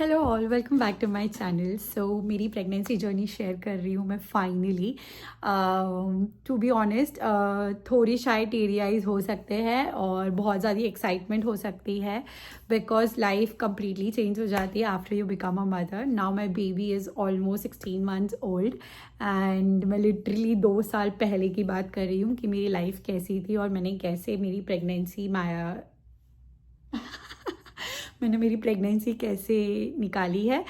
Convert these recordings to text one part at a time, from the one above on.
Hello all, welcome back to my channel. So मेरी pregnancy journey share कर रही हूँ मैं फाइनली। टू बी ऑनेस्ट, थोड़ी शायद टेरी आइज हो सकते हैं और बहुत ज़्यादा एक्साइटमेंट हो सकती है बिकॉज लाइफ कम्प्लीटली चेंज हो जाती है after you become a mother. Now my baby is almost 16 months old and मैं लिटरली 2 साल पहले की बात कर रही हूँ कि मेरी लाइफ कैसी थी और मैंने कैसे मेरी प्रेगनेंसी मैंने मेरी प्रेगनेंसी कैसे निकाली है।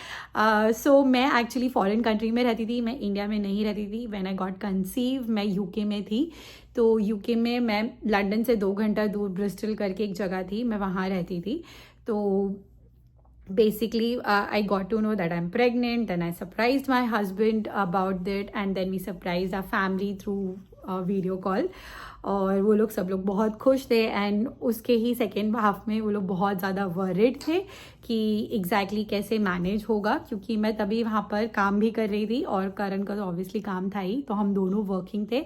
सो मैं एक्चुअली फॉरेन कंट्री में रहती थी, मैं इंडिया में नहीं रहती थी। व्हेन आई गॉट कंसीव मैं यूके में थी। तो यूके में मैं लंदन से 2 घंटा दूर ब्रिस्टल करके एक जगह थी, मैं वहाँ रहती थी। तो basically I got to know that I'm pregnant, then I surprised my husband about that and then we surprised our family through video call। और वो लोग सब लोग बहुत खुश थे एंड उसके ही सेकेंड हाफ में वो लोग बहुत ज़्यादा वरिड थे कि एग्जैक्टली कैसे मैनेज होगा, क्योंकि मैं तभी वहाँ पर काम भी कर रही थी और करण का तो ऑब्वियसली काम था ही, तो हम दोनों वर्किंग थे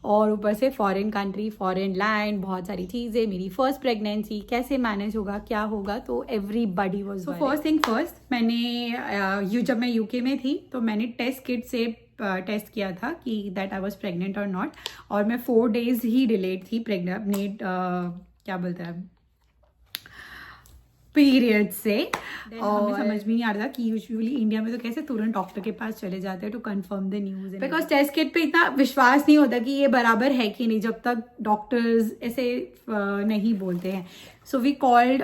और ऊपर से फॉरेन कंट्री, फॉरेन लैंड, बहुत सारी चीज़ें, मेरी फर्स्ट प्रेगनेंसी कैसे मैनेज होगा, क्या होगा। तो everybody was first thing first, मैंने जब मैं यूके में थी तो मैंने टेस्ट किट से टेस्ट किया था कि दैट आई वाज प्रेग्नेंट और नॉट। और मैं 4 days ही डिलेड थी प्रेग्नेंट, क्या बोलते हैं, पीरियड से। और हमें समझ में नहीं आ रहा था कि यूजुअली इंडिया में तो कैसे तुरंत डॉक्टर के पास चले जाते हैं to confirm the news, because test kit पे इतना विश्वास नहीं होता कि ये बराबर है कि नहीं जब तक डॉक्टर्स ऐसे नहीं बोलते हैं। So we called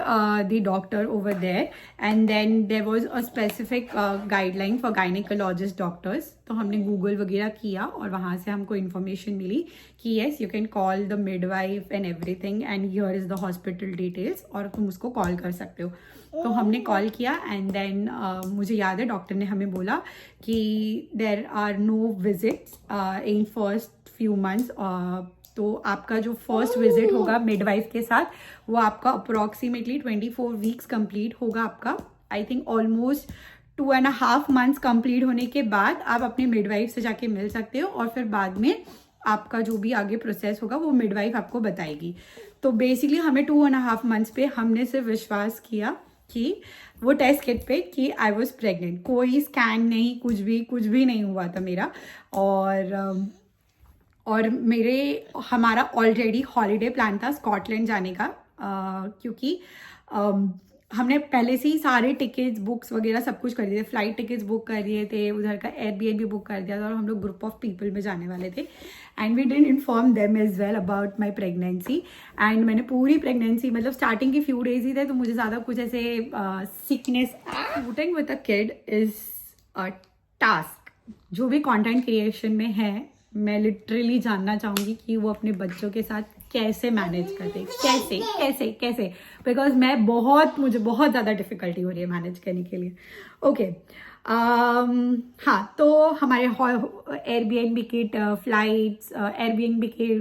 the doctor over there and then there was a specific guideline for gynaecologist doctors. तो हमने गूगल वगैरह किया और वहाँ से हमको इन्फॉर्मेशन मिली कि yes you can call the midwife and everything and here is the hospital details और तुम उसको कॉल कर सकते हो। तो हमने कॉल किया एंड देन मुझे याद है डॉक्टर ने हमें बोला कि there are no visits in first few months. तो आपका जो फर्स्ट विजिट होगा मिडवाइफ के साथ वो आपका अप्रॉक्सीमेटली 24 वीक्स कंप्लीट होगा आपका। I think almost 2.5 months complete होने के बाद आप अपने मिडवाइफ से जाके मिल सकते हो और फिर बाद में आपका जो भी आगे प्रोसेस होगा वो मिडवाइफ आपको बताएगी। तो बेसिकली हमें 2.5 months पे हमने सिर्फ विश्वास किया कि वो टेस्ट किट पे कि आई वॉज प्रेग्नेंट। कोई स्कैन नहीं, कुछ भी नहीं हुआ था मेरा। और हमारा ऑलरेडी हॉलीडे प्लान था स्कॉटलैंड जाने का, क्योंकि हमने पहले से ही सारे टिकट्स बुक्स वगैरह सब कुछ कर दिए थे, फ्लाइट टिकट्स बुक कर दिए थे, उधर का एयरबीएनबी बुक कर दिया था और हम लोग ग्रुप ऑफ पीपल में जाने वाले थे and we didn't inform them as well about my pregnancy. And मैंने पूरी प्रेगनेंसी मतलब स्टार्टिंग के फ्यू डेज ही थे तो मुझे ज़्यादा कुछ ऐसे sickness. Shooting with a kid is a task. जो भी कंटेंट क्रिएशन में है मैं लिटरली जानना चाहूँगी कि वो अपने बच्चों के साथ कैसे मैनेज करते, कैसे कैसे कैसे, बिकॉज मुझे बहुत ज़्यादा डिफिकल्टी हो रही है मैनेज करने के लिए। ओके हाँ, तो हमारे एयरबीएनबी की फ्लाइट्स, एयरबीएनबी के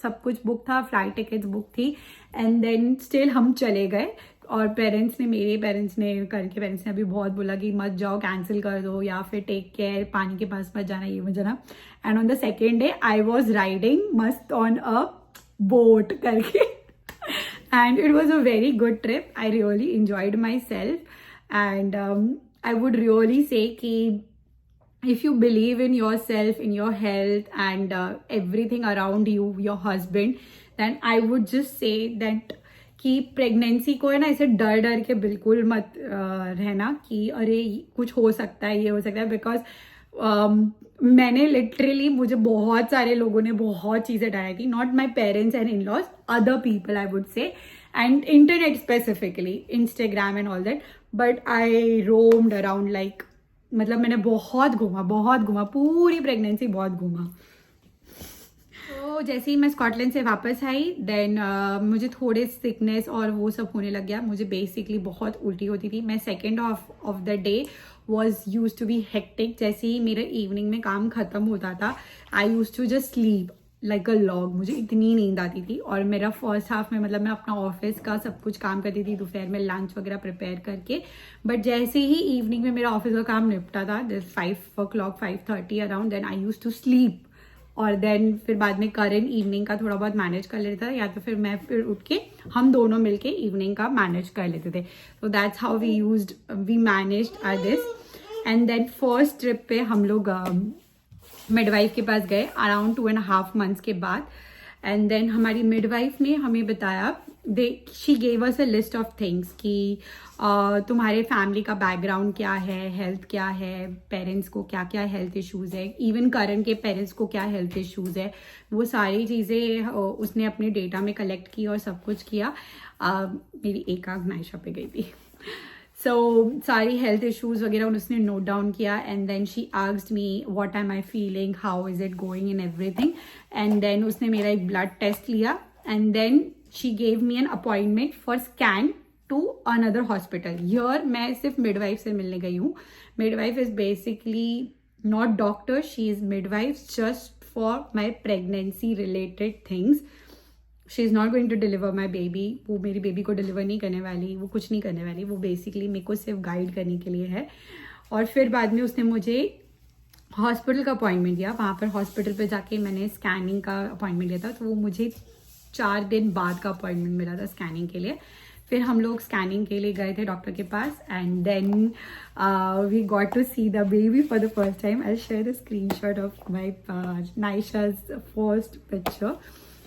सब कुछ बुक था, फ्लाइट टिकट्स बुक थी एंड देन स्टिल हम चले गए। और मेरे पेरेंट्स ने अभी बहुत बोला कि मत जाओ, कैंसिल कर दो या फिर टेक केयर, पानी के पास मत जाना, ये मत जाना। And on the second day I was riding मस्त ऑन अ बोट करके and it was a very good trip. I really enjoyed my self and I would really say कि if you believe in yourself, in your health and everything around you, your husband, then I would just say that कि pregnancy को है ना ऐसे डर के बिल्कुल मत रहना कि अरे कुछ हो सकता है, ये हो सकता है। बिकॉज मैंने लिटरली, मुझे बहुत सारे लोगों ने बहुत चीज़ें डाली थी, not my parents and in laws, other people I would say, and internet specifically, Instagram and all that. But I roamed around like, मतलब मैंने बहुत घूमा पूरी प्रेगनेंसी, बहुत घूमा। तो जैसे ही मैं स्कॉटलैंड से वापस आई देन मुझे थोड़े सिकनेस और वो सब होने लग गया। मुझे बेसिकली बहुत उल्टी होती थी। मैं second half of the day was used to be hectic. जैसे ही मेरे इवनिंग में काम खत्म होता था I use to just sleep like a log. मुझे इतनी नींद आती थी। और मेरा फर्स्ट हाफ में मतलब मैं अपना ऑफिस का सब कुछ काम करती थी, दोपहर में लंच वगैरह प्रिपेयर करके। बट जैसे ही इवनिंग में मेरा ऑफिस का काम निपटा था 5 o'clock 5:30 around, then I use to sleep और देन फिर बाद में करण इवनिंग का थोड़ा बहुत मैनेज कर लेता था, या तो फिर मैं फिर उठ के हम दोनों मिलके इवनिंग का मैनेज कर लेते थे. So that's how we managed this. And then first trip पे हम लोग मिडवाइफ के पास गए अराउंड 2.5 months के बाद. एंड देन हमारी मिडवाइफ ने हमें बताया, she gave us a list of things कि तुम्हारे फैमिली का बैकग्राउंड क्या है, हेल्थ क्या है, पेरेंट्स को क्या क्या हेल्थ इश्यूज है, इवन करण के पेरेंट्स को क्या हेल्थ इश्यूज है. वो सारी चीज़ें उसने अपने डेटा में कलेक्ट की और सब कुछ किया. मेरी एक आंख नायशा पे गई थी. सो सारी हेल्थ इश्यूज वगैरह उसने नोट डाउन किया. And then she asked me what am I feeling, how is it going in everything. And then उसने मेरा एक ब्लड टेस्ट लिया. And then she gave me an appointment for scan to another hospital. Here मैं सिर्फ midwife से मिलने गई हूँ. Midwife is basically not doctor, she is midwife just for my pregnancy related things. She is not going to deliver my baby. वो मेरी baby को deliver नहीं करने वाली, वो कुछ नहीं करने वाली. वो बेसिकली मेरे को सिर्फ गाइड करने के लिए है. और फिर बाद में उसने मुझे हॉस्पिटल का अपॉइंटमेंट दिया. वहाँ पर हॉस्पिटल पे जाके मैंने स्कैनिंग का अपॉइंटमेंट लिया था. तो वो मुझे 4 दिन बाद का अपॉइंटमेंट मिला था स्कैनिंग के लिए. फिर हम लोग स्कैनिंग के लिए गए थे डॉक्टर के पास. And then we got to see the baby for the first time. I share the screenshot of my Naisha's first picture.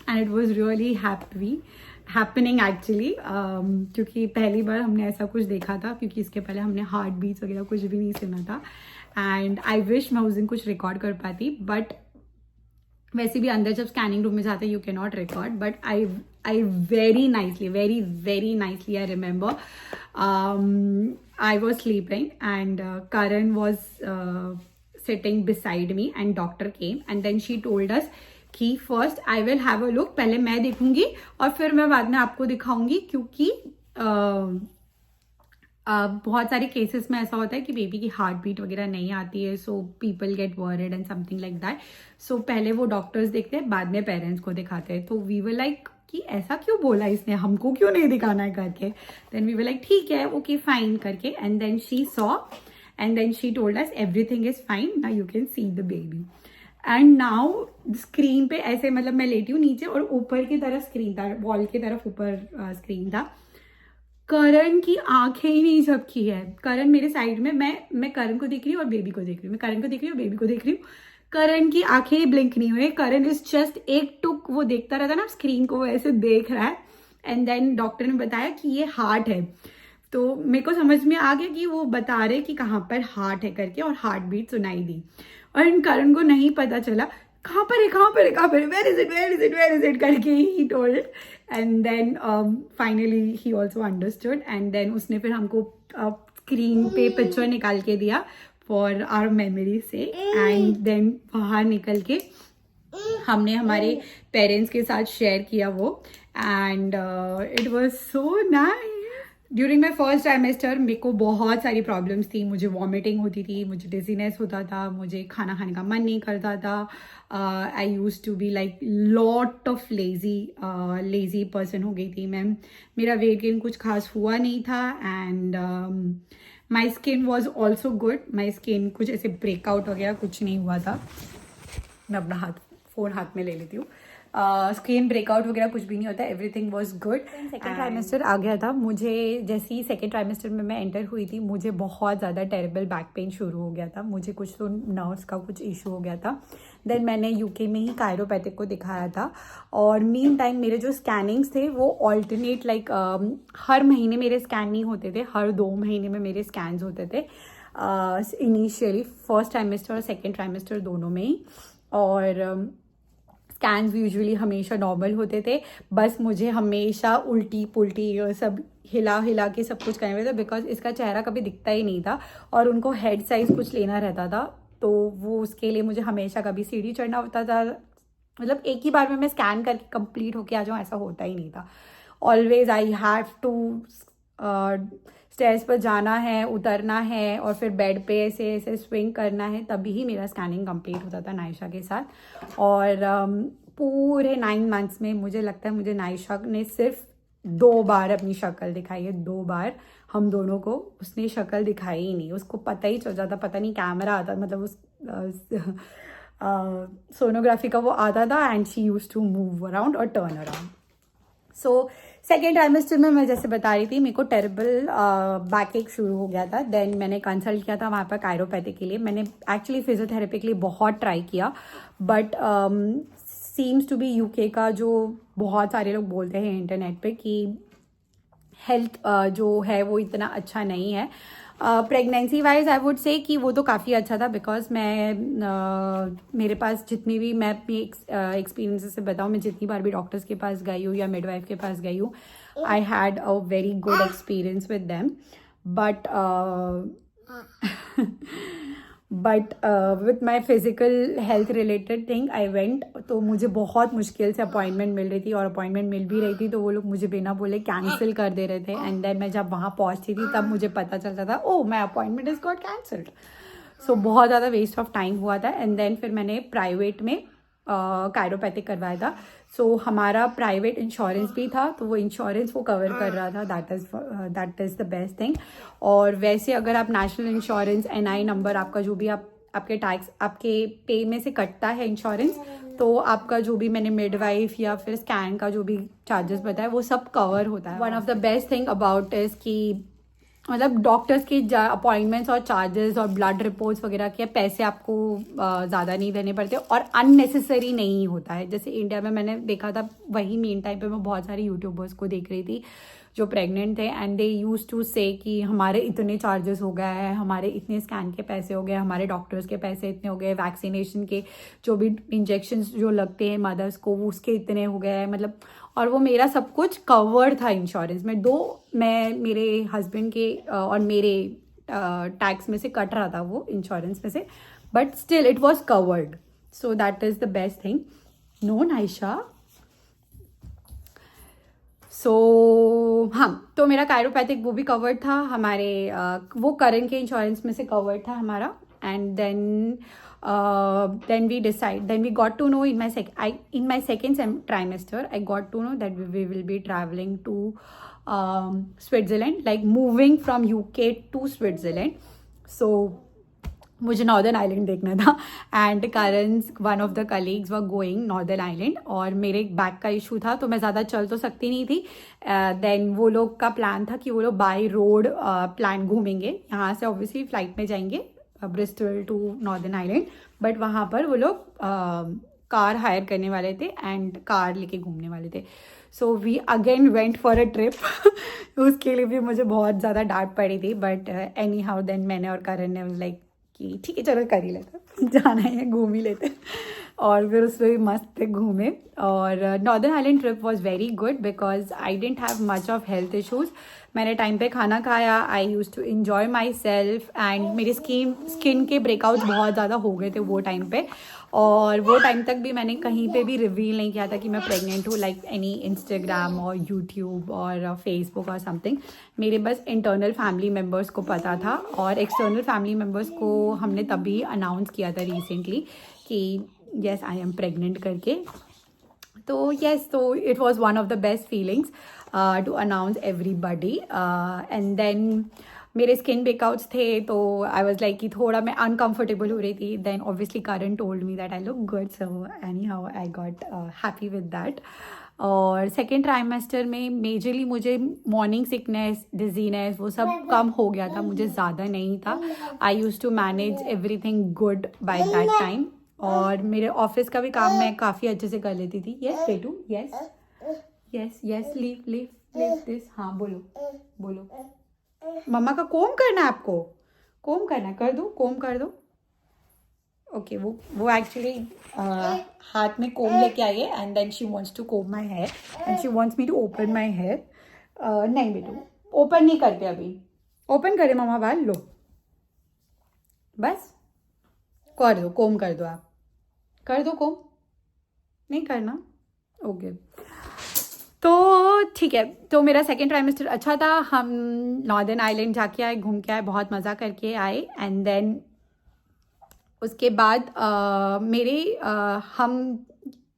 And it was really happening actually, क्योंकि पहली बार हमने ऐसा कुछ देखा था, क्योंकि इसके पहले हमने हार्ट बीट्स वगैरह कुछ भी नहीं सुना था. एंड आई विश मैं उस दिन कुछ रिकॉर्ड कर पाती, बट वैसे भी अंदर जब स्कैनिंग रूम में जाते you can not record. But I very nicely I remember I was sleeping and Karan was sitting beside me and doctor came. And then she told us कि first I will have a look, पहले मैं देखूंगी और फिर मैं बाद में आपको दिखाऊंगी, क्योंकि बहुत सारे केसेस में ऐसा होता है कि बेबी की हार्ट बीट वगैरह नहीं आती है. So people get worried and something like that. So पहले वो डॉक्टर्स देखते हैं, बाद में पेरेंट्स को दिखाते हैं. तो वी वर लाइक कि ऐसा क्यों बोला इसने, हमको क्यों नहीं दिखाना है करके. देन वी वर लाइक ठीक है, ओके फाइन करके. And then she saw and then she told us everything is fine, now you can see the baby. And now screen पे ऐसे, मतलब मैं लेटी हूँ नीचे और ऊपर की तरफ स्क्रीन था, वॉल की तरफ ऊपर स्क्रीन था. करण की आंखें ही नहीं झपकी है. करण मेरे साइड में, मैं करण को देख रही हूँ और बेबी को देख रही हूँ, मैं करण को देख रही हूँ बेबी को देख रही हूँ. करण की आंखें ही ब्लिंक नहीं हुई. करण इज जस्ट एक टुक वो देखता रहता ना स्क्रीन को, वो ऐसे देख रहा है. एंड देन डॉक्टर ने बताया कि ये हार्ट है. तो मेरे को समझ में आ गया कि वो बता रहे कि कहाँ पर हार्ट है करके, और हार्ट बीट सुनाई दी. और इन करण को नहीं पता चला कहाँ पर है, वेयर इज इट करके he told. And then finally he also understood. And then उसने फिर हमको स्क्रीन पे पिक्चर निकाल के दिया फॉर आवर मेमोरी से. एंड देन बाहर निकल के हमने हमारे पेरेंट्स के साथ शेयर किया वो. And it was so nice. During my first trimester मेरे को बहुत सारी प्रॉब्लम्स थी. मुझे वॉमिटिंग होती थी, मुझे डिजीनेस होता था, मुझे खाना खाने का मन नहीं करता था. I use to be like lot of lazy person हो गई थी मैं. मेरा वेट गेन कुछ खास हुआ नहीं था. And my skin was also good. My skin कुछ ऐसे ब्रेकआउट वगैरह कुछ नहीं हुआ था. मैं अपना फ़ोन हाथ में ले लेती हूँ. स्किन ब्रेकआउट वगैरह कुछ भी नहीं होता. Everything was good. Second trimester आ गया था. मुझे जैसे ही सेकेंड ट्राइमेस्टर में मैं एंटर हुई थी, मुझे बहुत ज़्यादा टेरेबल बैक पेन शुरू हो गया था. मुझे कुछ तो नर्व्स का कुछ इशू हो गया था. देन मैंने यूके में ही कायरोपैथिक को दिखाया था. और मीन टाइम मेरे जो स्कैनिंग्स थे वो ऑल्टरनेट लाइक हर महीने मेरे स्कैन नहीं होते थे, हर 2 महीने में मेरे स्कैन्स होते थे इनिशियली फर्स्ट ट्राइमेस्टर और सेकेंड ट्राइमेस्टर दोनों में ही. और स्कैन्स यूजुअली हमेशा नॉर्मल होते थे. बस मुझे हमेशा उल्टी पुल्टी सब हिला के सब कुछ करने हुए थे, बिकॉज इसका चेहरा कभी दिखता ही नहीं था और उनको हेड साइज कुछ लेना रहता था. तो वो उसके लिए मुझे हमेशा कभी सीढ़ी चढ़ना होता था. मतलब एक ही बार में मैं स्कैन करके कंप्लीट होके आ जाऊँ ऐसा होता ही नहीं था. Always I have to stairs पर जाना है, उतरना है और फिर बेड पे ऐसे ऐसे स्विंग करना है, तभी ही मेरा स्कैनिंग कंप्लीट होता था नायशा के साथ. और पूरे 9 months में मुझे लगता है मुझे नायशा ने सिर्फ 2 बार अपनी शक्ल दिखाई है. 2 बार हम दोनों को उसने शक्ल दिखाई ही नहीं. उसको पता ही चल जाता, पता नहीं कैमरा आता, मतलब उस सोनोग्राफी का वो आता था and she use to move around और turn around. So second trimester में मैं जैसे बता रही थी मेरे को टेरिबल बैक एक शुरू हो गया था. देन मैंने कंसल्ट किया था वहाँ पर कायरोपैथी के लिए. मैंने एक्चुअली फिजियोथेरेपी के लिए बहुत ट्राई किया, but seems to be UK का जो बहुत सारे लोग बोलते हैं इंटरनेट पे कि हेल्थ जो है वो इतना अच्छा नहीं है. प्रेगनेंसी वाइज आई वुड से कि वो तो काफ़ी अच्छा था, बिकॉज मेरे पास जितनी भी मैं अपनी एक्सपीरियंस से बताऊँ, मैं जितनी बार भी डॉक्टर्स के पास गई हूँ या मिडवाइफ के पास गई हूँ, I had a very good experience with them. But with my physical health related thing I went, तो मुझे बहुत मुश्किल से अपॉइंटमेंट मिल रही थी, और अपॉइंटमेंट मिल भी रही थी तो वो लोग मुझे बिना बोले कैंसिल कर दे रहे थे. एंड देन मैं जब वहाँ पहुँचती थी तब मुझे पता चलता था ओ my appointment is got cancelled. सो बहुत ज़्यादा वेस्ट ऑफ टाइम हुआ था. एंड देन फिर मैंने प्राइवेट में कायरोपैथिक करवाया था. सो हमारा प्राइवेट इंश्योरेंस भी था, तो वो इंश्योरेंस वो कवर कर रहा था. That is the best thing. और वैसे अगर आप नेशनल इंश्योरेंस NI नंबर आपका जो भी आपके टैक्स आपके पे में से कटता है इंश्योरेंस, तो आपका जो भी मैंने मिडवाइफ या फिर स्कैन का जो भी चार्जेस बताया वो सब कवर होता है. One of the best thing about is कि मतलब डॉक्टर्स की अपॉइंटमेंट्स और चार्जेस और ब्लड रिपोर्ट्स वगैरह के पैसे आपको ज़्यादा नहीं देने पड़ते, और अननेसेसरी नहीं होता है. जैसे इंडिया में मैंने देखा था, वही मेन टाइम पे मैं बहुत सारे यूट्यूबर्स को देख रही थी जो प्रेग्नेंट थे, एंड दे यूज टू से कि हमारे इतने चार्जेस हो गए हैं, हमारे इतने स्कैन के पैसे हो गए, हमारे डॉक्टर्स के पैसे इतने हो गए, वैक्सीनेशन के जो भी इंजेक्शंस जो लगते हैं मदर्स को वो उसके इतने हो गए हैं. मतलब और वो मेरा सब कुछ कवर्ड था इंश्योरेंस में. मैं मेरे हस्बैंड के और मेरे टैक्स में से कट रहा था वो इंश्योरेंस में से, but still it was covered. So that is the best thing. No Naisha. So हाँ, तो मेरा कायरोपैथिक वो भी कवर्ड था हमारे वो करंट के इंश्योरेंस में से कवर्ड था हमारा. And then we got to know in my second trimester I got to know that we will be traveling to Switzerland, like moving from UK to Switzerland. So मुझे northern island देखना था, and कारण one of the colleagues were going northern island, और मेरे एक back का issue था तो मैं ज़्यादा चल तो सकती नहीं थी. देन वो लोग का प्लान था कि वो लोग बाय रोड प्लान घूमेंगे. यहाँ से ऑब्वियसली फ्लाइट में जाएंगे Bristol to northern island, but वहाँ पर वो लोग कार हायर करने वाले थे एंड कार लेके घूमने वाले थे. So we again went for a trip. उसके लिए भी मुझे बहुत ज़्यादा डांट पड़ी थी, बट एनी हाउ देन मैंने और करण ने लाइक कि ठीक है चलो कर ही लेते, जाना है घूम ही लेते. और फिर उसमें भी मस्त घूमे. और northern island trip was very good because I didn't have much of health issues. मैंने टाइम पे खाना खाया, I use to enjoy myself, and मेरे स्किन के ब्रेकआउट्स बहुत ज़्यादा हो गए थे वो टाइम पे. और वो टाइम तक भी मैंने कहीं पे भी रिवील नहीं किया था कि मैं प्रेग्नेंट हूँ, लाइक एनी इंस्टाग्राम और यूट्यूब और फेसबुक और समथिंग. मेरे बस इंटरनल फैमिली मेम्बर्स को पता था, और एक्सटर्नल फैमिली मेम्बर्स को हमने तभी अनाउंस किया था रिसेंटली कि येस आई एम प्रेग्नेंट करके. तो येस, तो it was one of the best feelings to announce everybody. And then मेरे स्किन ब्रेकआउट्स थे तो आई वॉज लाइक कि थोड़ा मैं अनकम्फर्टेबल हो रही थी. Then obviously Karan told me that I look good, so anyhow I got happy with that. और सेकेंड ट्राइमेस्टर में मेजरली मुझे मॉर्निंग सिकनेस, डिजीनेस वो सब कम हो गया था, मुझे ज़्यादा नहीं था. I use to manage everything good by that time. और मेरे ऑफिस का भी काम मैं काफ़ी अच्छे से कर लेती थी. येस बेटू, yes yes yes, leave this. हाँ बोलो बोलो. मम्मा का कोम करना है आपको, कोम करना है, कर दो, कोम कर दो. ओके, वो एक्चुअली हाथ में कोम लेके आई है, and then she wants to comb my hair and she wants me to open my hair. नहीं बेटू, ओपन नहीं करते अभी. ओपन करे मम्मा बाल, लो बस कर दो, कोम कर दो. आप कर दो कोम, नहीं करना. ओके, तो ठीक है. तो मेरा सेकेंड ट्राइमेस्टर अच्छा था. हम नॉर्दर्न आइलैंड जाके आए, घूम के आए, बहुत मज़ा करके आए. एंड देन उसके बाद हम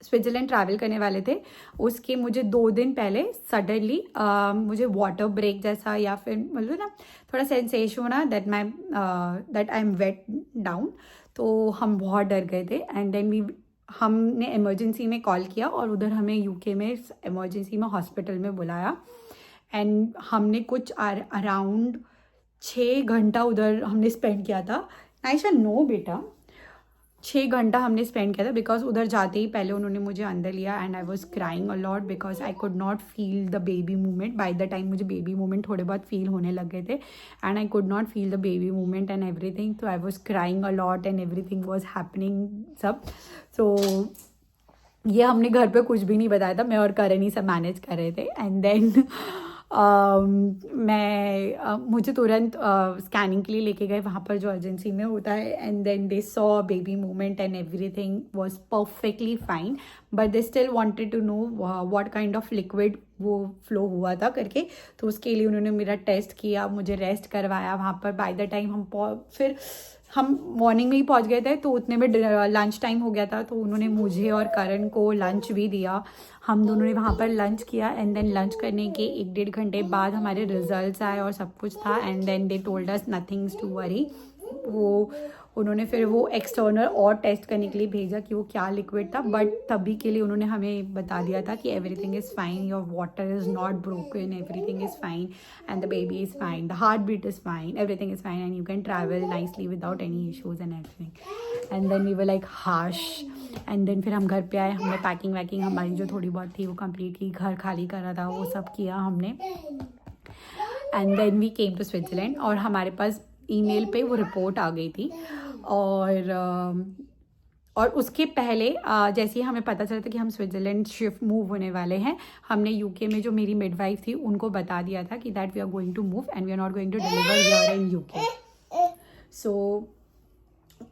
स्विट्ज़रलैंड ट्रैवल करने वाले थे, उसके मुझे 2 दिन पहले सडनली मुझे वाटर ब्रेक जैसा या फिर मतलब ना थोड़ा सेंसेशन होना that I am wet down. तो हम बहुत डर गए थे एंड देन हमने इमरजेंसी में कॉल किया और उधर हमें यूके में इमरजेंसी में हॉस्पिटल में बुलाया एंड हमने कुछ अराउंड 6 घंटा उधर हमने स्पेंड किया था। नाइशा नो बेटा, 6 घंटा हमने स्पेंड किया था बिकॉज उधर जाते ही पहले उन्होंने मुझे अंदर लिया and I was crying a lot because I could not feel the baby movement. By the time मुझे बेबी मूवमेंट थोड़े बहुत फील होने लग गए थे and I could not feel the baby movement and everything. तो I was crying a lot and everything was happening सब। तो ये हमने घर पे कुछ भी नहीं बताया था, मैं और करण ही सब मैनेज कर रहे थे एंड देन मुझे तुरंत स्कैनिंग के लिए लेके गए वहाँ पर जो एजेंसी में होता है and then they saw baby movement and everything was perfectly fine but they still wanted to know what kind of liquid वो फ्लो हुआ था करके। तो उसके लिए उन्होंने मेरा टेस्ट किया, मुझे रेस्ट करवाया वहाँ पर। बाय द टाइम हम मॉर्निंग में ही पहुंच गए थे तो उतने में लंच टाइम हो गया था, तो उन्होंने मुझे और करण को लंच भी दिया। हम दोनों ने वहाँ पर लंच किया एंड देन लंच करने के 1-1.5 घंटे बाद हमारे रिजल्ट्स आए और सब कुछ था and then they told us nothings to worry. उन्होंने फिर वो एक्सटर्नल और टेस्ट करने के लिए भेजा कि वो क्या लिक्विड था, बट तभी के लिए उन्होंने हमें बता दिया था कि everything is fine, your water is not broken, everything is fine and the baby is fine, the heart beat is fine, everything is fine and you can travel nicely without any issues and everything. And then we were like हाश and then फिर हम घर पे आए, हमने packing वैकिंग हमारी जो थोड़ी बहुत थी वो कंप्लीट की, घर खाली करा था वो सब किया हमने and then we came to Switzerland. और हमारे पास ईमेल पे वो रिपोर्ट आ गई थी और उसके पहले जैसे ही हमें पता चला था कि हम स्विट्ज़रलैंड शिफ्ट मूव होने वाले हैं, हमने यूके में जो मेरी मिडवाइफ थी उनको बता दिया था कि that we are going to move and we are not going to deliver here in UK. So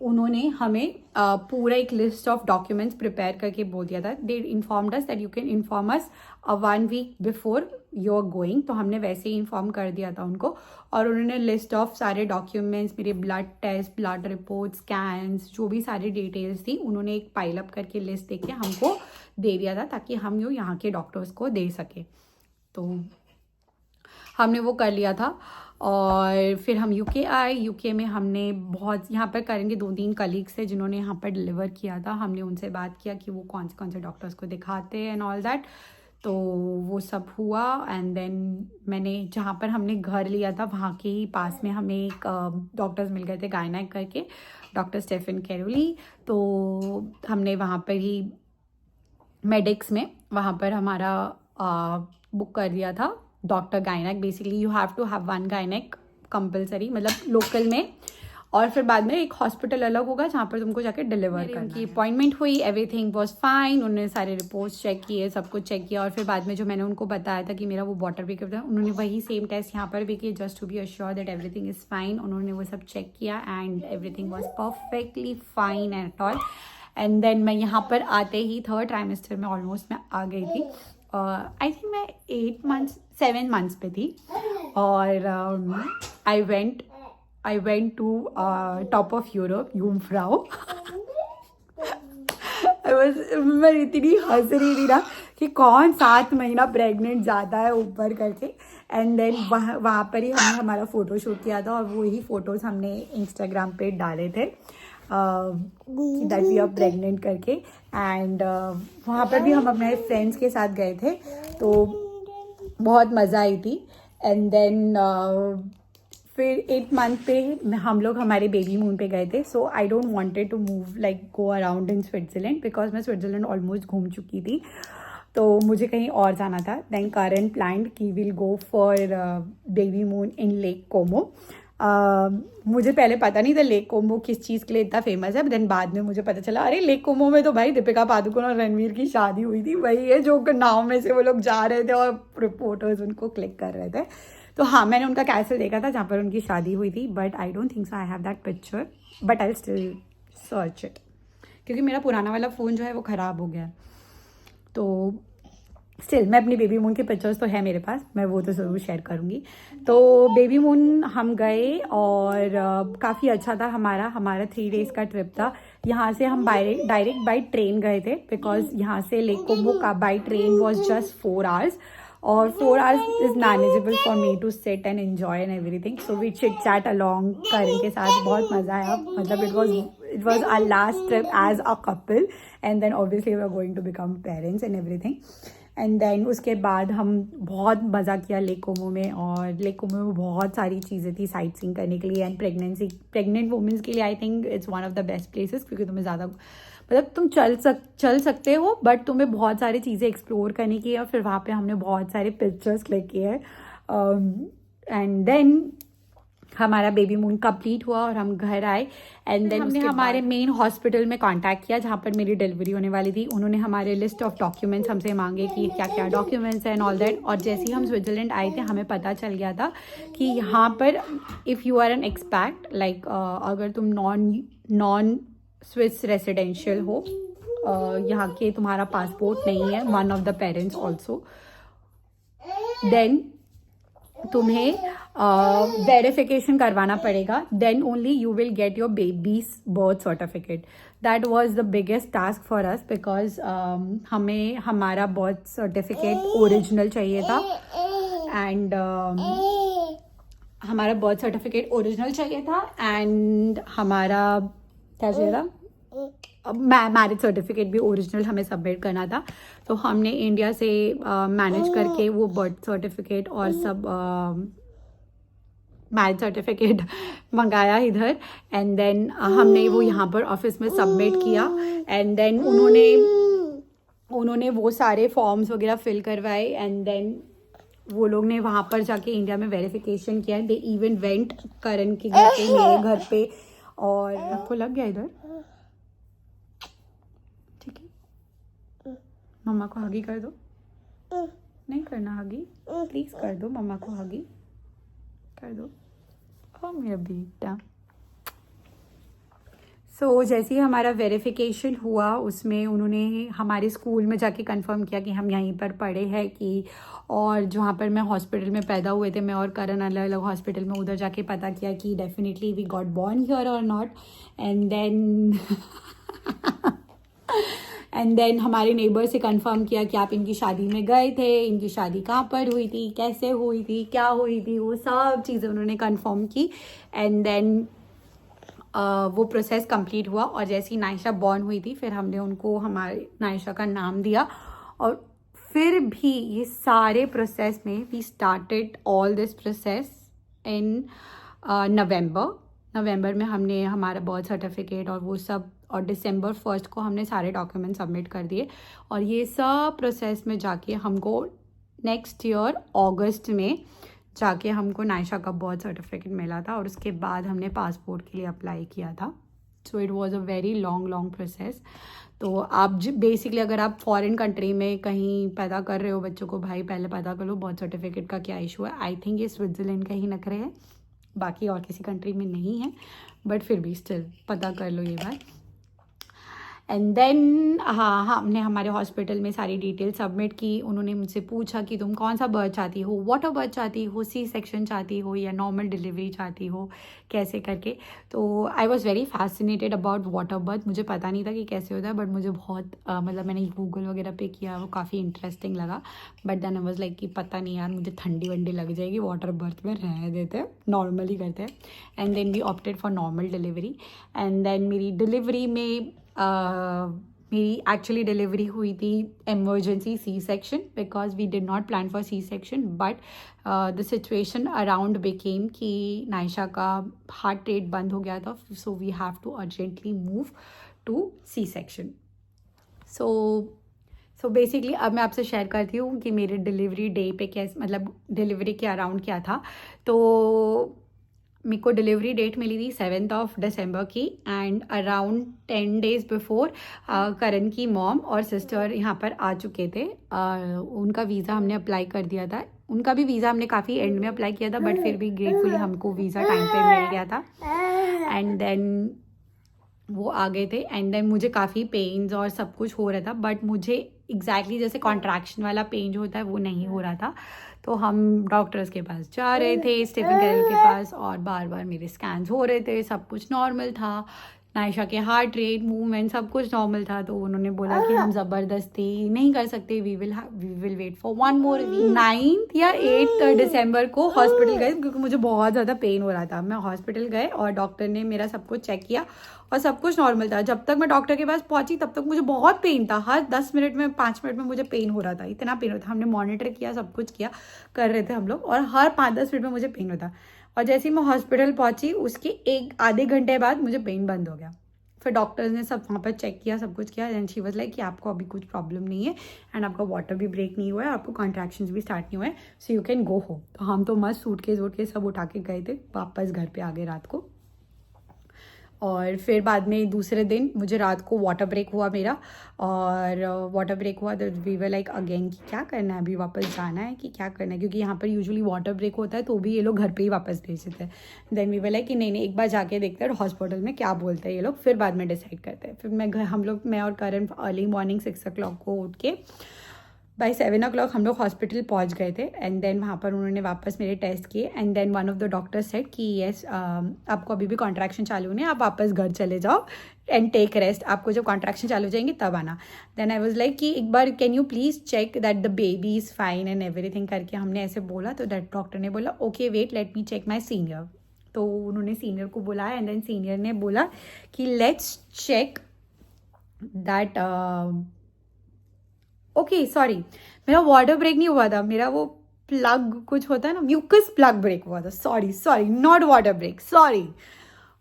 उन्होंने हमें पूरा एक लिस्ट ऑफ डॉक्यूमेंट्स प्रिपेयर करके बोल दिया था। They informed us that you can inform us 1 week before you are going. तो हमने वैसे ही इन्फॉर्म कर दिया था उनको और उन्होंने लिस्ट ऑफ सारे डॉक्यूमेंट्स, मेरे blood test, blood report, scans, जो भी सारी डिटेल्स थी उन्होंने एक पाइल अप करके लिस्ट देके हमको दे दिया था ताकि हम यहाँ के डॉक्टर्स को दे सके। तो हमने वो कर लिया था और फिर हम यूके आए। यूके में हमने बहुत यहाँ पर करेंगे 2-3 कलीग्स थे जिन्होंने यहाँ पर डिलीवर किया था। हमने उनसे बात किया कि वो कौन से डॉक्टर्स को दिखाते हैं एंड ऑल दैट। तो वो सब हुआ एंड देन मैंने जहाँ पर हमने घर लिया था वहाँ के ही पास में हमें एक डॉक्टर्स मिल गए थे, गायनेक करके, डॉक्टर स्टेफन कैरोली। तो हमने वहाँ पर ही मेडिक्स में वहाँ पर हमारा बुक कर दिया था डॉक्टर गायनेक। Basically you have to have 1 गायनेक कंपलसरी, मतलब लोकल में, और फिर बाद में एक हॉस्पिटल अलग होगा जहाँ पर तुमको जाके डिलीवर करना है। उनकी अपॉइंटमेंट हुई, एवरीथिंग वाज फाइन, उन्होंने सारे रिपोर्ट्स चेक किए, सब कुछ चेक किया और फिर बाद में जो मैंने उनको बताया था कि मेरा वो वाटर पिकअप था, उन्होंने वही सेम टेस्ट यहाँ पर भी किया just to be assure that everything is fine. उन्होंने वो सब चेक किया and everything was perfectly fine at all. And then मैं यहाँ पर आते ही 3rd ट्राइमेस्टर में ऑलमोस्ट मैं आ गई थी। आई थिंक मैं 7 मंथ्स पे थी और I went to top of Europe, Jungfrau. मैं इतनी हंस रही थी ना कि कौन 7 महीना प्रेग्नेंट जाता है ऊपर करके। एंड देन वहाँ पर ही हमने हमारा फ़ोटोशूट किया था और वही फ़ोटोज़ हमने इंस्टाग्राम पे डाले थे दैट वी आर प्रेग्नेंट करके। एंड वहाँ पर भी हम अपने फ्रेंड्स के साथ गए थे तो बहुत मज़ा आई थी। एंड देन फिर 8 मंथ पे हम लोग हमारे बेबी मून पे गए थे। So I don't wanted to move like go around in Switzerland because मैं स्विट्ज़रलैंड ऑलमोस्ट घूम चुकी थी, तो मुझे कहीं और जाना था। देन करण प्लान्ड कि will go for baby moon in Lake Como. मुझे पहले पता नहीं था लेक कोमो किस चीज़ के लिए इतना फेमस है, देन बाद में मुझे पता चला अरे लेक कोमो में तो भाई दीपिका पादुकोण और रणवीर की शादी हुई थी, वही है जो नाव में से वो लोग जा रहे थे और रिपोर्टर्स उनको क्लिक कर रहे थे। तो हाँ, मैंने उनका कैसल देखा था जहाँ पर उनकी शादी हुई थी, but I don't think so I have that picture, but I still search it क्योंकि मेरा पुराना वाला फ़ोन जो है वो ख़राब हो गया। तो स्टिल मैं अपनी बेबी मून के पिक्चर्स तो है मेरे पास, मैं वो तो ज़रूर शेयर करूँगी। तो बेबी मून हम गए और काफ़ी अच्छा था हमारा 3 डेज़ का ट्रिप था। यहाँ से हम डायरेक्ट बाई ट्रेन गए थे, बिकॉज यहाँ से लेक कोमो का by train was just 4 hours, और 4 hours is manageable for me to sit and enjoy and everything. So we chit chat along Karan के साथ, बहुत मज़ा आया। मतलब it was our last trip as a couple, and then obviously we are going to become parents and everything. And then उसके बाद हम बहुत मज़ा किया लेक कोमो में, और लेक कोमो में बहुत सारी चीज़ें थी साइट सीइंग करने के लिए। एंड प्रेग्नेंट वुमेंस के लिए I think it's one of the best places, क्योंकि तुम्हें ज़्यादा मतलब तुम चल सकते हो, बट तुम्हें बहुत सारी चीज़ें एक्सप्लोर करने की है। और फिर वहाँ पे हमने बहुत सारे पिक्चर्स क्लिक किए हैं। एंड देन हमारा बेबी मून कंप्लीट हुआ और हम घर आए। एंड देन हमने हमारे मेन हॉस्पिटल में कांटेक्ट किया जहाँ पर मेरी डिलीवरी होने वाली थी। उन्होंने हमारे लिस्ट ऑफ डॉक्यूमेंट्स हमसे मांगे कि क्या क्या डॉक्यूमेंट्स हैं एंड ऑल दैट। और जैसे ही हम स्विट्ज़रलैंड आए थे हमें पता चल गया था कि यहाँ पर if you are an expat, like अगर तुम नॉन स्विस रेसिडेंशियल हो, यहाँ के तुम्हारा पासपोर्ट नहीं है, one of the parents also, then तुम्हें वेरिफिकेशन करवाना पड़ेगा। Then only you will get your baby's birth certificate. That was the biggest task for us, because हमें हमारा बर्थ सर्टिफिकेट ओरिजिनल चाहिए था। एंड हमारा बर्थ सर्टिफिकेट ओरिजिनल चाहिए था, एंड हमारा क्या चाहिए था, मैरिज सर्टिफिकेट भी ओरिजिनल हमें सबमिट करना था। तो हमने इंडिया से मैनेज करके वो बर्थ सर्टिफिकेट और सब मैरिज सर्टिफिकेट मंगाया इधर। एंड देन हमने वो यहाँ पर ऑफिस में सबमिट किया। एंड देन उन्होंने वो सारे फॉर्म्स वगैरह फिल करवाए। एंड देन वो लोग ने वहाँ पर जाके इंडिया में वेरिफिकेशन किया। दे इवन वेंट करण के घर पे, मेरे घर पे। और आपको लग गया इधर, ठीक है। मम्मा को हगी कर दो। नहीं करना हगी, प्लीज कर दो मम्मा को हगी, कर दो। ओ मेरा बेटा। सो जैसे ही हमारा वेरिफिकेशन हुआ, उसमें उन्होंने हमारे स्कूल में जाके कंफर्म किया कि हम यहीं पर पढ़े हैं कि, और जहाँ पर मैं हॉस्पिटल में पैदा हुए थे, मैं और करण अलग अलग हॉस्पिटल में, उधर जाके पता किया कि definitely we got born here और नॉट। एंड देन हमारे नेबर से कंफर्म किया कि आप इनकी शादी में गए थे, इनकी शादी कहाँ पर हुई थी, कैसे हुई थी, क्या हुई थी, वो सब चीज़ें उन्होंने कंफर्म की। एंड देन वो प्रोसेस कंप्लीट हुआ। और जैसे ही नायशा बॉर्न हुई थी, फिर हमने उनको हमारे नायशा का नाम दिया। और फिर भी ये सारे प्रोसेस में we started all this process in November में हमने हमारा बर्थ सर्टिफिकेट और वो सब, और December 1 को हमने सारे डॉक्यूमेंट सबमिट कर दिए। और ये सब प्रोसेस में जाके हमको नेक्स्ट ईयर अगस्त में जाके हमको नायशा का बर्थ सर्टिफिकेट मिला था, और उसके बाद हमने पासपोर्ट के लिए अप्लाई किया था। So it was a very long process. तो आप बेसिकली अगर आप फॉरेन कंट्री में कहीं पैदा कर रहे हो बच्चों को, भाई पहले पता कर लो बर्थ सर्टिफिकेट का क्या इशू है। आई थिंक ये स्विट्ज़रलैंड का ही नखरे है, बाकी और किसी कंट्री में नहीं है, बट फिर भी स्टिल पता कर लो ये बात। एंड देन हाँ, हमने हमारे हॉस्पिटल में सारी डिटेल सबमिट की। उन्होंने मुझसे पूछा कि तुम कौन सा बर्थ चाहती हो, वाटर बर्थ चाहती हो, सी सेक्शन चाहती हो, या नॉर्मल डिलीवरी चाहती हो, कैसे करके। तो I was very fascinated about water birth. मुझे पता नहीं था कि कैसे होता है, बट मुझे बहुत मतलब मैंने गूगल वगैरह पे किया, वो काफ़ी इंटरेस्टिंग लगा। But then I was like कि पता नहीं यार, मुझे ठंडी वंडी लग जाएगी, वाटर बर्थ में रहने देते हैं, नॉर्मली करते हैं। And then we opted for normal delivery. And then मेरी डिलीवरी में मेरी एक्चुअली डिलीवरी हुई थी emergency C section, because we did not plan for C section. But the situation around became कि नायशा का हार्ट रेट बंद हो गया था, so we have to urgently move to C section. So basically अब मैं आपसे शेयर करती हूँ कि मेरे डिलीवरी डे पे कैसे, मतलब डिलीवरी के अराउंड क्या था। तो मेरे को डिलीवरी डेट मिली थी 7 दिसंबर की। एंड अराउंड 10 डेज़ बिफोर करण की मॉम और सिस्टर यहाँ पर आ चुके थे। उनका वीज़ा हमने अप्लाई कर दिया था। उनका भी वीज़ा हमने काफ़ी एंड में अप्लाई किया था, बट फिर भी ग्रेटफुली हमको वीज़ा टाइम पे मिल गया था। एंड देन वो आ गए थे। एंड देन मुझे काफ़ी पेन्स और सब कुछ हो रहा था, बट मुझे एग्जैक्टली जैसे कॉन्ट्रैक्शन वाला पेन जो होता है वो नहीं हो रहा था। तो हम डॉक्टर्स के पास जा रहे थे, स्टीफन कैरल के पास, और बार बार मेरे स्कैन्स हो रहे थे, सब कुछ नॉर्मल था, नायशा के हार्ट रेट, मूवमेंट सब कुछ नॉर्मल था। तो उन्होंने बोला कि हम ज़बरदस्ती नहीं कर सकते, we will wait for 1 more week. 9 या 8 दिसंबर को हॉस्पिटल गए क्योंकि मुझे बहुत ज़्यादा पेन हो रहा था। मैं हॉस्पिटल गए और डॉक्टर ने मेरा सब कुछ चेक किया और सब कुछ नॉर्मल था। जब तक मैं डॉक्टर के पास पहुंची तब तक मुझे बहुत पेन था, हर 10 मिनट में 5 मिनट में मुझे पेन हो रहा था, इतना पेन होता था। हमने मॉनिटर किया, सब कुछ किया, कर रहे थे हम लोग, और हर 5-10 मिनट में मुझे पेन होता। और जैसे ही मैं हॉस्पिटल पहुंची उसके 1-आधे घंटे बाद मुझे पेन बंद हो गया। फिर डॉक्टर्स ने सब वहाँ पर चेक किया, सब कुछ किया, एंड शी वाज लाइक कि आपको अभी कुछ प्रॉब्लम नहीं है, एंड आपका वाटर भी ब्रेक नहीं हुआ है, आपको कॉन्ट्रैक्शंस भी स्टार्ट नहीं हुए हैं, so you can go home. तो हम तो मस्त सूटकेस वूटकेस सब उठा के गए थे, वापस घर पे आ गए रात को। और फिर बाद में दूसरे दिन मुझे रात को वाटर ब्रेक हुआ मेरा, और वाटर ब्रेक हुआ तो वी वर लाइक अगेन कि क्या करना है, अभी वापस जाना है कि क्या करना है, क्योंकि यहाँ पर यूजुअली वाटर ब्रेक होता है तो भी ये लोग घर पे ही वापस भेज देते हैं। देन वी वर लाइक कि नहीं एक बार जाके देखते हैं हॉस्पिटल में क्या बोलते हैं ये लोग, फिर बाद में डिसाइड करते हैं। फिर मैं और करण अर्ली मॉर्निंग 6 o'clock को उठ के बाय 7 o'clock हम लोग हॉस्पिटल पहुंच गए थे। एंड देन वहाँ पर उन्होंने वापस मेरे टेस्ट किए, and then one of the doctor said कि येस आपको अभी भी कॉन्ट्रैक्शन चालू नहीं है, आप वापस घर चले जाओ एंड टेक रेस्ट, आपको जब कॉन्ट्रैक्शन चालू हो जाएंगे तब आना। देन आई वाज लाइक कि एक बार can you please check that the baby is fine and everything करके हमने ऐसे बोला। तो दैट डॉक्टर ने बोला okay wait let me check my senior. तो उन्होंने सीनियर को बुलाया, एंड देन सीनियर ने बोला कि let's check that okay sorry, मेरा वाटर ब्रेक नहीं हुआ था, मेरा वो प्लग कुछ होता है ना, म्यूकस प्लग ब्रेक हुआ था। Sorry not water break, sorry,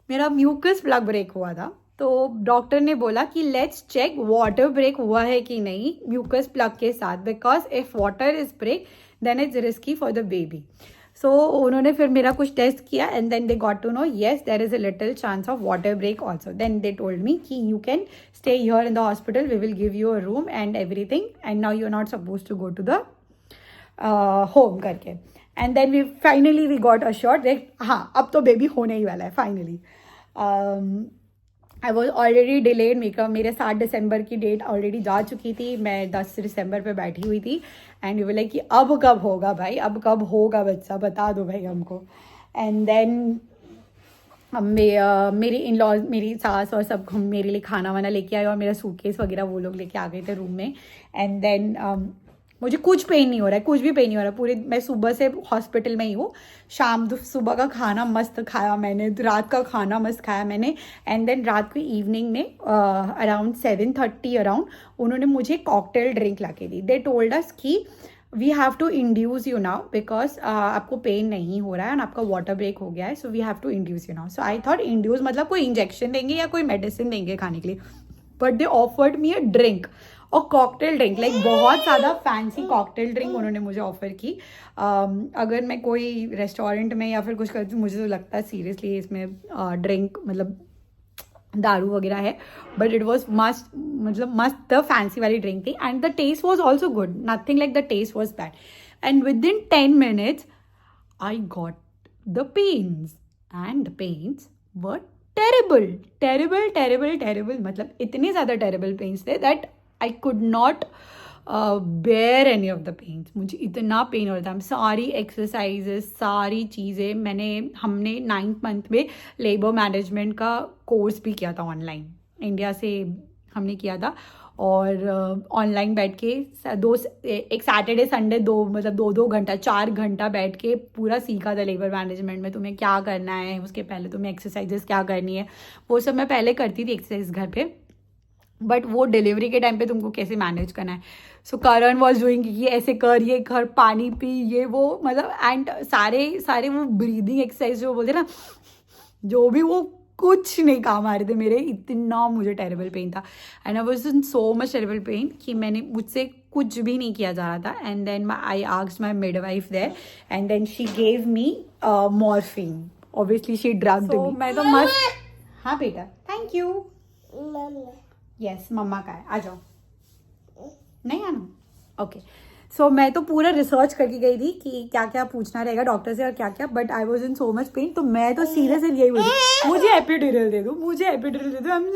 मेरा म्यूकस प्लग ब्रेक हुआ था। तो डॉक्टर ने बोला कि लेट्स चेक वाटर ब्रेक हुआ है कि नहीं म्यूकस प्लग के साथ, because if water is break then it's risky for the baby. So उन्होंने फिर मेरा कुछ टेस्ट किया, and then they got to know yes there is a little chance of water break also. Then they told me कि you can stay here in the hospital, we will give you a room and everything, and now you are not suppose to go to the home करके। And then we got assured that हाँ अब तो baby होने ही वाला है finally. I was already delayed, मेरे 7 दिसंबर की डेट ऑलरेडी जा चुकी थी, मैं 10 दिसंबर पे बैठी हुई थी, एंड यू विल लाइक कि अब कब होगा भाई, अब कब होगा बच्चा, बता दो भाई हमको। एंड देन मेरी इन लॉज, मेरी सास और सब मेरे लिए खाना वाना लेके आए, और मेरा सूटकेस वगैरह वो लोग लेके आ गए थे रूम में। एंड देन मुझे कुछ पेन नहीं हो रहा है, कुछ भी पेन नहीं हो रहा है पूरे, मैं सुबह से हॉस्पिटल में ही हूँ। सुबह का खाना मस्त खाया मैंने, रात का खाना मस्त खाया मैंने, एंड देन रात को इवनिंग में अराउंड 7:30 अराउंड उन्होंने मुझे कॉकटेल ड्रिंक ला के दी। दे टोल्ड अस कि we have to induce you now because आपको पेन नहीं हो रहा है एंड आपका वाटर ब्रेक हो गया है, so we have to induce you now. So I thought induce मतलब कोई इंजेक्शन देंगे या कोई मेडिसिन देंगे खाने के लिए, but they offered me a drink, और कॉकटेल ड्रिंक, लाइक बहुत ज़्यादा फैंसी कॉकटेल ड्रिंक उन्होंने मुझे ऑफर की। अगर मैं कोई रेस्टोरेंट में या फिर कुछ करती हूँ, मुझे तो लगता है सीरियसली इसमें ड्रिंक मतलब दारू वगैरह है, बट इट वॉज मस्त, मतलब मस्त फैंसी वाली ड्रिंक थी, and the taste was also good, nothing like the taste was bad. And within 10 minutes I got the pains, and the pains were terrible, मतलब इतने ज़्यादा टेरेबल पेन्स थे that I could not bear any of the pains. मुझे इतना pen हो रहा था। सारी एक्सरसाइजेस, सारी चीज़ें हमने 9th month में लेबर मैनेजमेंट का कोर्स भी किया था ऑनलाइन, इंडिया से हमने किया था, और ऑनलाइन बैठ के एक सैटरडे संडे 2 घंटा 4 घंटा बैठ के पूरा सीखा था लेबर मैनेजमेंट में तुम्हें क्या करना है, उसके पहले तुम्हें एक्सरसाइजेस क्या करनी है, वो सब मैं पहले करती थी एक्सरसाइज घर पे, बट वो डिलीवरी के टाइम पे तुमको कैसे मैनेज करना है। सो करण वॉज डूइंग ये ऐसे कर, ये कर, पानी पी, ये वो, मतलब एंड सारे वो ब्रीदिंग एक्सरसाइज जो बोलते ना, जो भी, वो कुछ नहीं काम आ रहे थे मेरे, इतना मुझे टेरेबल पेन था, and I was in so much terrible pain कि मुझसे कुछ भी नहीं किया जा रहा था। And then I asked my midwife there, and then she gave me morphine, obviously she drugged me. मैं तो मस्त, हाँ बेटा थैंक यू, यस मम्मा का है, आ जाओ, नहीं आना, ओके। सो मैं तो पूरा रिसर्च करके गई थी कि क्या क्या पूछना रहेगा डॉक्टर से और क्या क्या, but I was in so much pen, तो मैं तो सीरियसली यही बोली, मुझे एपिड्यूरल दे दो,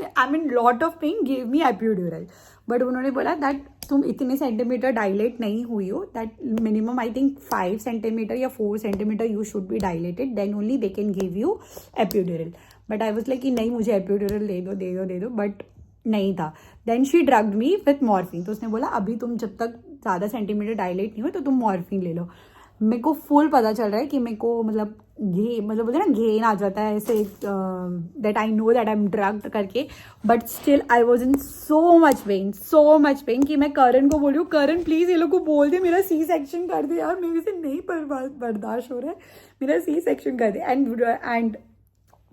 I am in lot of pain, give me epidural. But उन्होंने बोला दैट तुम इतने सेंटीमीटर डायलेट नहीं हुई हो, that minimum I think 5 centimetre या 4 centimetre you should be dilated, then only they can give you epidural. But I was like कि नहीं मुझे एपिड्यूरल दे दो, बट नहीं था. Then she drugged me with morphine. तो उसने बोला अभी तुम जब तक ज़्यादा सेंटीमीटर डायलेट नहीं हो तो तुम मॉर्फिन ले लो. मेरे को फुल पता चल रहा है कि मेरे को मतलब बोलते ना घेन आ जाता है ऐसे, that I know that I am drugged करके. But still I was in so much pain कि मैं करण को बोली हूँ, करण प्लीज़ ये लोग को बोल दे मेरा सी सेक्शन कर दे यार, मेरे से नहीं बर्दाश्त हो रहा है, मेरा सी सेक्शन कर दे. एंड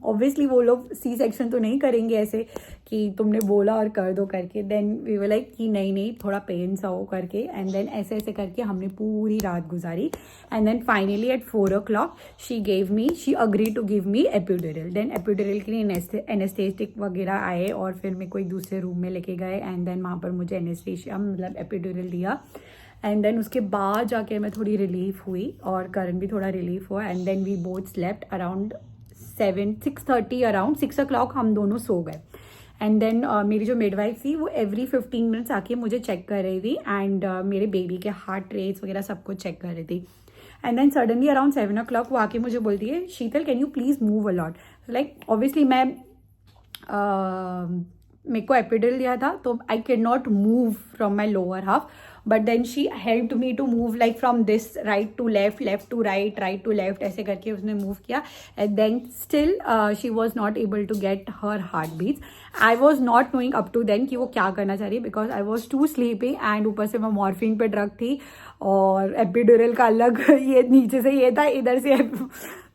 ऑब्वियसली वो लोग सी सेक्शन तो नहीं करेंगे ऐसे कि तुमने बोला और कर दो करके. देन वी वर लाइक कि नहीं थोड़ा पेन सा हो करके. एंड देन ऐसे करके हमने पूरी रात गुजारी. And then finally at 4 o'clock she agree to give me epidural. Then epidural के लिए एनेस्थेटिक वगैरह आए और फिर मेरे को एक दूसरे रूम में लेके गए. एंड देन वहाँ पर मुझे एनेस्थेशिया मतलब एपिड्यूरल दिया. एंड देन उसके बाद जाके मैं थोड़ी रिलीफ हुई और करण भी थोड़ा रिलीफ हुआ. And then we both slept around 6:30 around 6 o'clock हम दोनों सो गए. एंड देन मेरी जो मिडवाइफ थी वो एवरी 15 मिनट्स आके मुझे चेक कर रही थी. एंड मेरे बेबी के हार्ट रेट्स वगैरह सब कुछ चेक कर रही थी. And then suddenly around 7 o'clock वो आके मुझे बोलती है Sheetal can you please move a lot. Like obviously मेरे को एपिड्यूरल दिया था तो I can not move from my lower half. But then she helped me to move like from this right to left, left to right, right to left, ऐसे करके उसने move किया. And then still she was not able to get her heart beats. I was not knowing up to then कि वो क्या करना चाह रही है because I was too sleepy. एंड ऊपर से मैं मॉर्फिन पे ड्रग थी और एपिड्यूरल का अलग ये नीचे से ये था इधर से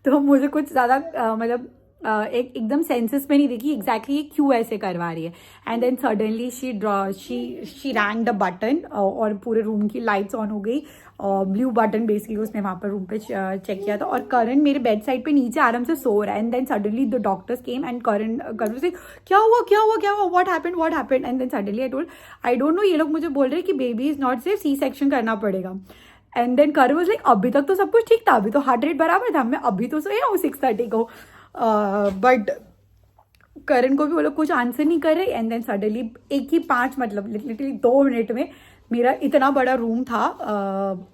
तो मुझे कुछ ज़्यादा मतलब एकदम सेंसेस में नहीं देखी एग्जैक्टली ये क्यों ऐसे करवा रही है. And then suddenly she rang the button और पूरे रूम की लाइट्स ऑन हो गई. ब्लू बटन बेसिकली उसने वहाँ पर रूम पे चेक किया था. और करण मेरे बेड साइड पे नीचे आराम से सो रहा है. And then suddenly the doctors came and Karan से क्या हुआ what happened. And then suddenly I don't know ये लोग मुझे बोल रहे हैं कि baby is not safe, C section करना पड़ेगा. And then Karan was like अभी तक तो सब कुछ ठीक था, अभी तो हार्ट रेट बराबर था, मैं अभी तो सोया हूँ 6:30 को. बट करण को भी वो लोग कुछ आंसर नहीं कर रहे. एंड देन सडनली एक ही 5 मतलब लिटरली 2 मिनट में मेरा इतना बड़ा रूम था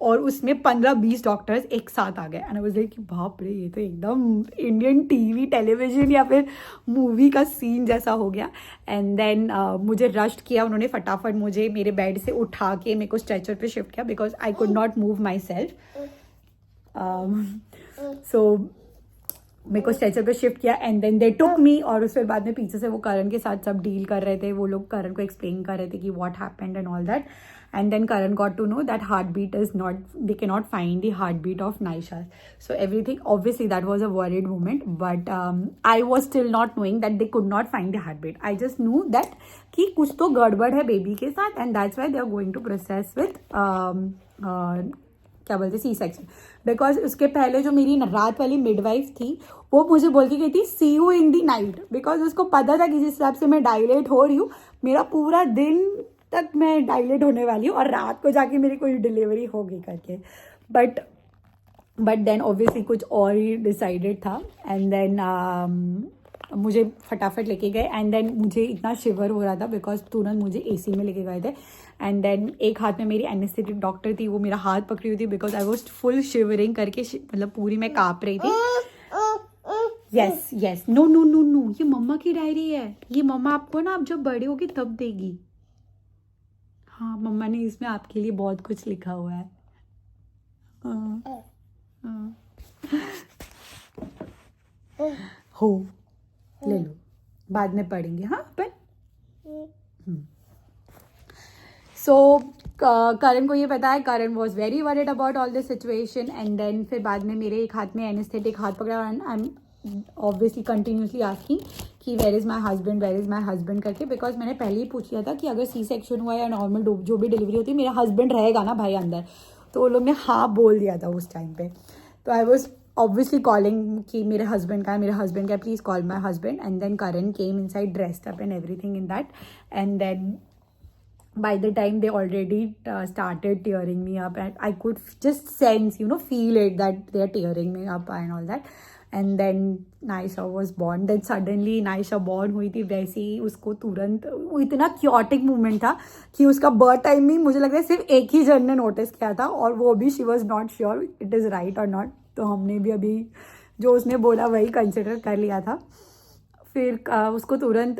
और उसमें 15-20 डॉक्टर्स एक साथ आ गए. एंड आई वाज लाइक बाप रे ये तो एकदम इंडियन टीवी टेलीविजन या फिर मूवी का सीन जैसा हो गया. एंड देन मुझे रश किया उन्होंने, फटाफट मुझे मेरे बेड से उठा के मेरे को स्ट्रेचर पे शिफ्ट किया because I could not move myself. So मेरे को स्ट्रेचर पे शिफ्ट किया. And then they took me. और उसके बाद में पीछे से वो करण के साथ सब डील कर रहे थे. वो लोग करण को एक्सप्लेन कर रहे थे कि what happened and all that. And then Karan got to know that heart beat is not, they can not find the heart beat of Naisha. So everything obviously that was a worried moment. But I was still not knowing that they could not find the heart beat. I just knew that कि कुछ तो गड़बड़ है baby के साथ. And that's why they are going to process with क्या बोलते सी section. Because उसके पहले जो मेरी रात वाली मिडवाइफ थी वो मुझे बोल के गई थी see you in the night. Because उसको पता था कि जिस हिसाब से मैं डायलेट हो रही हूँ मेरा पूरा दिन तक मैं डायलेट होने वाली हूँ और रात को जाके मेरी कोई डिलीवरी होगी करके. बट देन ऑब्वियसली कुछ और ही डिसाइडेड था. एंड देन मुझे फटाफट लेके गए. एंड देन मुझे इतना शिवर हो रहा था बिकॉज तुरंत मुझे एसी में लेके गए थे. एंड देन एक हाथ में मेरी एनेस्थेटिक डॉक्टर थी, वो मेरा हाथ पकड़ी हुई थी because I was full shivering करके, मतलब पूरी मैं काँप रही थी. यस नो, ये मम्मा की डायरी है. ये मम्मा आपको ना आप जब बड़े होगी तब देगी. हाँ मम्मा ने इसमें आपके लिए बहुत कुछ लिखा हुआ है. हो ले लो, बाद में पढ़ेंगे हाँ अपन. सो करण को ये पता है. Karan was very worried about all this situation. And then फिर बाद में मेरे एक हाथ में एनेस्थेटिक हाथ पकड़ा. And I am obviously continuously asking कि वेयर इज़ माई हस्बैंड करके. बिकॉज मैंने पहले ही पूछ लिया था कि अगर सी सेक्शन हुआ या नॉर्मल जो भी डिलीवरी होती है मेरा हस्बैंड रहेगा ना भाई अंदर. तो वो लोग ने हाँ बोल दिया था उस टाइम पे. तो आई वॉज obviously calling कि मेरे husband का है, please call my husband. And then Karan came inside dressed up and everything in that. And then by the time they already started tearing me up, and I could just sense, feel it that they are tearing me up and all that. And then Naisha was born. Then suddenly Naisha born हुई थी, वैसे ही उसको तुरंत, वो इतना chaotic moment था कि उसका बर्थ टाइम भी मुझे लग रहा है सिर्फ एक ही जन ने नोटिस किया था, और वो भी she was not sure it is right और नॉट. तो हमने भी अभी जो उसने बोला वही कंसिडर कर लिया था. फिर उसको तुरंत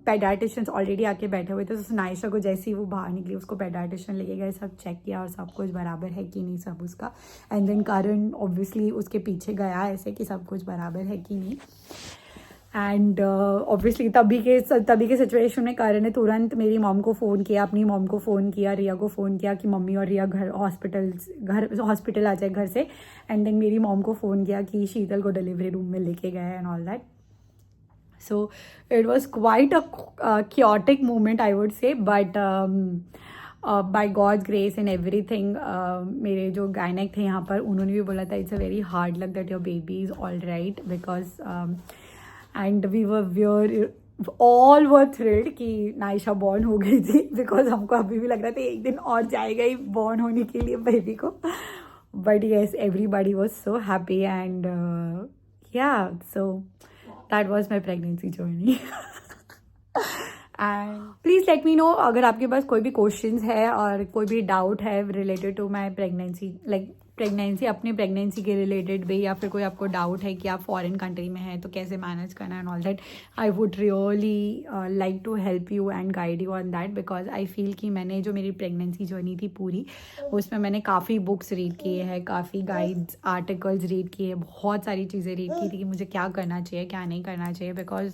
पेडाट्रिशियंस ऑलरेडी आके बैठे हुए थे, तो नायशा को जैसे ही वो बाहर निकली उसको पेडाट्रिशियन लेके गए, सब चेक किया और सब कुछ बराबर है कि नहीं सब उसका. एंड देन करण ऑब्वियसली उसके पीछे गया ऐसे कि सब कुछ बराबर है कि नहीं. एंड ऑब्वियसली तभी के सिचुएशन में करण ने तुरंत मेरी मॉम को फ़ोन किया, अपनी मॉम को फ़ोन किया, रिया को फ़ोन किया कि मम्मी और रिया हॉस्पिटल आ जाए घर से. एंड देन मेरी मॉम को फ़ोन किया कि शीतल को डिलीवरी रूम में लेके गए and all that. So it was quite a chaotic moment, I would say, but by God's grace and everything, मेरे जो गायनेक थे यहाँ पर उन्होंने भी बोला था it's a very hard luck that your baby is all right, because and we all were thrilled कि नायशा बॉर्न हो गई थी, बिकॉज हमको अभी भी लग रहा था एक दिन और जाएगा ही बॉर्न होने के लिए बेबी को. But yes, everybody was so happy and yeah, so that was my pregnancy journey. And please let me know अगर आपके पास कोई भी क्वेश्चंस है और कोई भी डाउट है related to my pregnancy, like pregnancy, अपनी प्रेगनेंसी के रिलेटेड भी, या फिर कोई आपको डाउट है कि आप फॉरेन कंट्री में हैं तो कैसे मैनेज करना and all that. I would really like to help you and guide you on that, because I feel कि मैंने जो मेरी प्रेगनेंसी जर्नी थी पूरी, उसमें मैंने काफ़ी बुक्स रीड किए हैं, काफ़ी गाइड्स आर्टिकल्स रीड किए, बहुत सारी चीज़ें रीड की थी कि मुझे क्या करना चाहिए क्या नहीं करना चाहिए, बिकॉज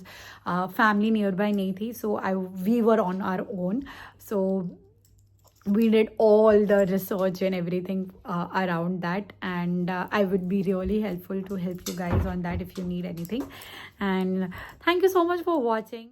फैमिली नियर बाय नहीं थी. So we were on our own. So we did all the research and everything around that, and I would be really helpful to help you guys on that if you need anything. And thank you so much for watching.